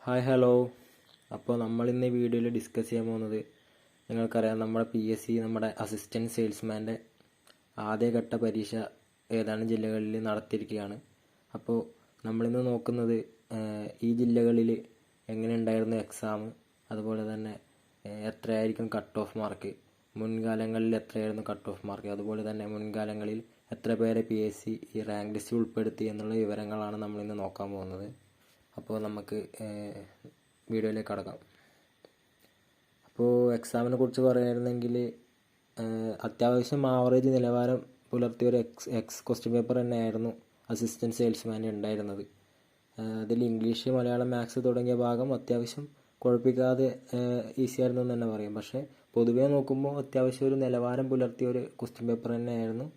Hi hello. അപ്പോൾ നമ്മളിന്ന് ഈ വീഡിയോയിൽ ഡിസ്കസ് ചെയ്യാൻ പോകുന്നത്, നിങ്ങൾക്കറിയാം നമ്മുടെ PSC നമ്മുടെ അസിസ്റ്റൻറ്റ് സെയിൽസ്മാൻ്റെ ആദ്യഘട്ട പരീക്ഷ ഏതാനും ജില്ലകളിൽ നടത്തിയിരിക്കുകയാണ്. അപ്പോൾ നമ്മളിന്ന് നോക്കുന്നത് ഈ ജില്ലകളിൽ എങ്ങനെ ഉണ്ടായിരുന്നു എക്സാം, അതുപോലെ തന്നെ എത്രയായിരിക്കും കട്ട് ഓഫ് മാർക്ക്, മുൻകാലങ്ങളിൽ എത്രയായിരുന്നു കട്ട് ഓഫ് മാർക്ക്, അതുപോലെ തന്നെ മുൻകാലങ്ങളിൽ എത്ര പേരെ PSC ഈ റാങ്ക് ലിസ്റ്റിൽ ഉൾപ്പെടുത്തി എന്നുള്ള വിവരങ്ങളാണ് നമ്മളിന്ന് നോക്കാൻ പോകുന്നത്. അപ്പോൾ നമുക്ക് വീഡിയോയിലേക്ക് കടക്കാം. അപ്പോൾ എക്സാമിനെ കുറിച്ച് പറയുകയായിരുന്നെങ്കിൽ അത്യാവശ്യം ആവറേജ് നിലവാരം പുലർത്തിയ ഒരു എക്സ് ക്വസ്റ്റ്യൻ പേപ്പർ തന്നെയായിരുന്നു അസിസ്റ്റൻറ്റ് സെയിൽസ്മാൻ ഉണ്ടായിരുന്നത്. അതിൽ ഇംഗ്ലീഷ്, മലയാളം, മാത്സ് തുടങ്ങിയ ഭാഗം അത്യാവശ്യം കുഴപ്പിക്കാതെ ഈസി ആയിരുന്നു എന്ന് തന്നെ പറയാം. പക്ഷേ പൊതുവേ നോക്കുമ്പോൾ അത്യാവശ്യം ഒരു നിലവാരം പുലർത്തിയ ഒരു ക്വസ്റ്റ്യൻ പേപ്പർ തന്നെയായിരുന്നു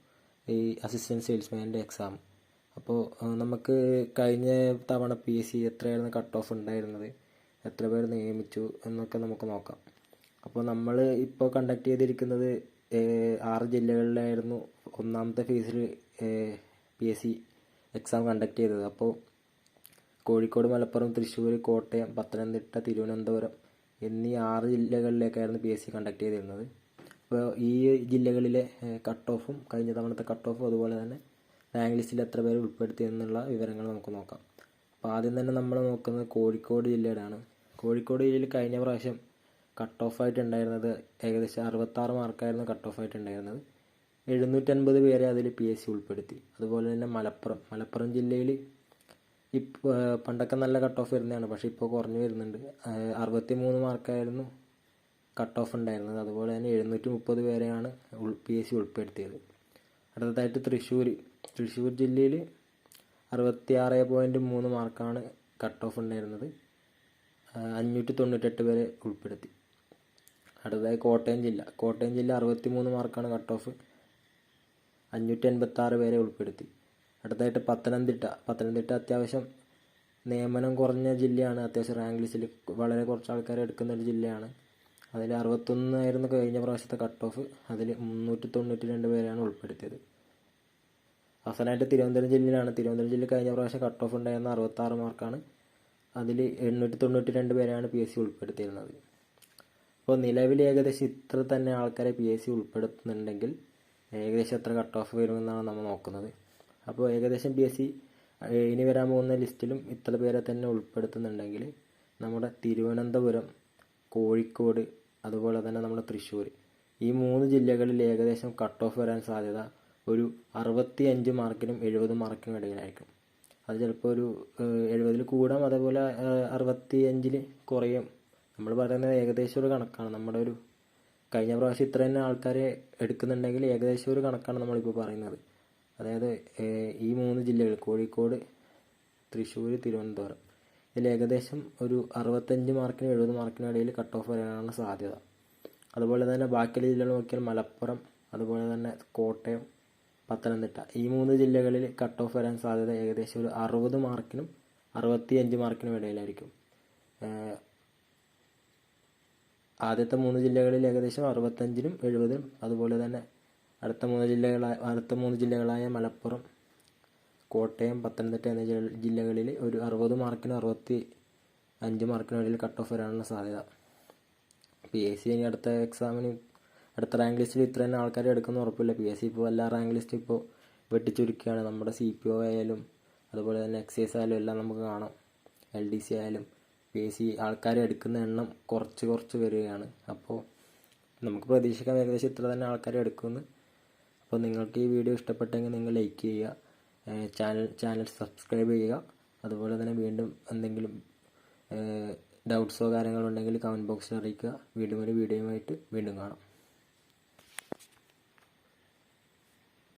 ഈ അസിസ്റ്റൻറ്റ് സെയിൽസ്മാൻ്റെ എക്സാം. അപ്പോൾ നമുക്ക് കഴിഞ്ഞ തവണ PSC എത്രയായിരുന്നു കട്ട് ഓഫ് ഉണ്ടായിരുന്നത്, എത്ര പേർ നിയമിച്ചു എന്നൊക്കെ നമുക്ക് നോക്കാം. അപ്പോൾ നമ്മൾ ഇപ്പോൾ കണ്ടക്ട് ചെയ്തിരിക്കുന്നത് 6 ജില്ലകളിലായിരുന്നു ഒന്നാമത്തെ ഫേസിൽ PSC എക്സാം കണ്ടക്ട് ചെയ്തത്. അപ്പോൾ കോഴിക്കോട്, മലപ്പുറം, തൃശ്ശൂർ, കോട്ടയം, പത്തനംതിട്ട, തിരുവനന്തപുരം എന്നീ 6 ജില്ലകളിലേക്കായിരുന്നു PSC കണ്ടക്ട് ചെയ്തിരുന്നത്. അപ്പോൾ ഈ ജില്ലകളിലെ കട്ട് ഓഫും കഴിഞ്ഞ തവണത്തെ കട്ട് ഓഫും അതുപോലെ തന്നെ റാങ്ക് ലിസ്റ്റിൽ എത്ര പേര് ഉൾപ്പെടുത്തി എന്നുള്ള വിവരങ്ങൾ നമുക്ക് നോക്കാം. അപ്പോൾ ആദ്യം തന്നെ നമ്മൾ നോക്കുന്നത് കോഴിക്കോട് ജില്ലയുടെയാണ്. കോഴിക്കോട് ജില്ലയിൽ കഴിഞ്ഞ പ്രാവശ്യം കട്ട് ഓഫ് ആയിട്ടുണ്ടായിരുന്നത് ഏകദേശം 66 മാർക്കായിരുന്നു കട്ട് ഓഫ് ആയിട്ടുണ്ടായിരുന്നത്. 750 പേരെ അതിൽ PSC ഉൾപ്പെടുത്തി. അതുപോലെ തന്നെ മലപ്പുറം ജില്ലയിൽ ഇപ്പോൾ പണ്ടൊക്കെ നല്ല കട്ട് ഓഫ് വരുന്നതാണ്, പക്ഷേ ഇപ്പോൾ കുറഞ്ഞു വരുന്നുണ്ട്. 63 മാർക്കായിരുന്നു കട്ട് ഓഫ് ഉണ്ടായിരുന്നത്. അതുപോലെ തന്നെ 730 പേരെയാണ് PSC ഉൾപ്പെടുത്തിയത്. അടുത്തതായിട്ട് തൃശ്ശൂർ ജില്ലയിൽ 66.3 മാർക്കാണ് കട്ട് ഓഫ് ഉണ്ടായിരുന്നത്. 598 പേരെ ഉൾപ്പെടുത്തി. അടുത്തതായി കോട്ടയം ജില്ല 63 മാർക്കാണ് കട്ട് ഓഫ്, 586 പേരെ ഉൾപ്പെടുത്തി. അടുത്തതായിട്ട് പത്തനംതിട്ട അത്യാവശ്യം നിയമനം കുറഞ്ഞ ജില്ലയാണ്. അത്യാവശ്യം റാങ്ക് ലിസ്റ്റിൽ വളരെ കുറച്ച് ആൾക്കാരെ എടുക്കുന്ന ഒരു ജില്ലയാണ്. അതിൽ 61 ആയിരുന്നു കഴിഞ്ഞ പ്രാവശ്യത്തെ കട്ട് ഓഫ്, അതിൽ 392 പേരെയാണ് ഉൾപ്പെടുത്തിയത്. അവസാനമായിട്ട് തിരുവനന്തപുരം ജില്ലയിൽ കഴിഞ്ഞ പ്രാവശ്യം കട്ട് ഓഫ് ഉണ്ടായിരുന്ന 66 മാർക്കാണ്, അതിൽ 892 പേരെയാണ് PSC ഉൾപ്പെടുത്തിയിരുന്നത്. അപ്പോൾ നിലവിൽ ഏകദേശം ഇത്ര തന്നെ ആൾക്കാരെ PSC ഉൾപ്പെടുത്തുന്നുണ്ടെങ്കിൽ ഏകദേശം എത്ര കട്ട് ഓഫ് വരുമെന്നാണ് നമ്മൾ നോക്കുന്നത്. അപ്പോൾ ഏകദേശം PSC ഇനി വരാൻ പോകുന്ന ലിസ്റ്റിലും ഇത്ര പേരെ തന്നെ ഉൾപ്പെടുത്തുന്നുണ്ടെങ്കിൽ നമ്മുടെ തിരുവനന്തപുരം, കോഴിക്കോട്, അതുപോലെ തന്നെ നമ്മുടെ തൃശ്ശൂർ, ഈ 3 ജില്ലകളിൽ ഏകദേശം കട്ട് ഓഫ് വരാൻ സാധ്യത ഒരു 65 മാർക്കിനും 70 മാർക്കിനും ഇടയിലായിരിക്കും. അത് ചിലപ്പോൾ ഒരു 70-ൽ കൂടാം, അതേപോലെ 65-ൽ കുറയും. നമ്മൾ പറയുന്നത് ഏകദേശം ഒരു കണക്കാണ്. നമ്മുടെ ഒരു കഴിഞ്ഞ പ്രാവശ്യം ഇത്ര തന്നെ ആൾക്കാരെ എടുക്കുന്നുണ്ടെങ്കിൽ ഏകദേശം ഒരു കണക്കാണ് നമ്മളിപ്പോൾ പറയുന്നത്. അതായത് ഈ 3 ജില്ലകൾ കോഴിക്കോട്, തൃശ്ശൂർ, തിരുവനന്തപുരം, ഇതിൽ ഏകദേശം ഒരു 65 മാർക്കിനും 70 മാർക്കിനും ഇടയിൽ കട്ട് ഓഫ് വരാനാണ് സാധ്യത. അതുപോലെ തന്നെ ബാക്കിയുള്ള ജില്ലകൾ നോക്കിയാൽ മലപ്പുറം, അതുപോലെ തന്നെ കോട്ടയം, പത്തനംതിട്ട, ഈ 3 ജില്ലകളിൽ കട്ട് ഓഫ് വരാൻ സാധ്യത ഏകദേശം ഒരു 60 മാർക്കിനും 65 മാർക്കിനും ഇടയിലായിരിക്കും. ആദ്യത്തെ 3 ജില്ലകളിൽ ഏകദേശം 65-നും 70-നും, അതുപോലെ തന്നെ അടുത്ത 3 ജില്ലകളായ മലപ്പുറം, കോട്ടയം, പത്തനംതിട്ട എന്നീ ജില്ലകളിൽ ഒരു 60 മാർക്കിനും 65 മാർക്കിനും ഇടയിൽ കട്ട് ഓഫ് വരാനുള്ള സാധ്യത. PSC ഇനി അടുത്ത റാങ്ക് ലിസ്റ്റിൽ ഇത്ര തന്നെ ആൾക്കാരെ എടുക്കുന്ന ഉറപ്പില്ല. PSC ഇപ്പോൾ എല്ലാ റാങ്ക് ലിസ്റ്റും ഇപ്പോൾ വെട്ടിച്ചുരുക്കുകയാണ്. നമ്മുടെ CPO ആയാലും അതുപോലെ തന്നെ എക്സൈസ് ആയാലും എല്ലാം നമുക്ക് കാണാം. LDC ആയാലും PSC ആൾക്കാരെ എടുക്കുന്ന എണ്ണം കുറച്ച് വരികയാണ്. അപ്പോൾ നമുക്ക് പ്രതീക്ഷിക്കാം ഏകദേശം ഇത്ര തന്നെ ആൾക്കാരെ എടുക്കുമെന്ന്. അപ്പോൾ നിങ്ങൾക്ക് ഈ വീഡിയോ ഇഷ്ടപ്പെട്ടെങ്കിൽ നിങ്ങൾ ലൈക്ക് ചെയ്യുക, ചാനൽ സബ്സ്ക്രൈബ് ചെയ്യുക. അതുപോലെ തന്നെ വീണ്ടും എന്തെങ്കിലും ഡൗട്ട്സോ കാര്യങ്ങളോ ഉണ്ടെങ്കിൽ കമൻറ്റ് ബോക്സിൽ അറിയിക്കുക. വീണ്ടും ഒരു വീഡിയോയുമായിട്ട് വീണ്ടും കാണാം.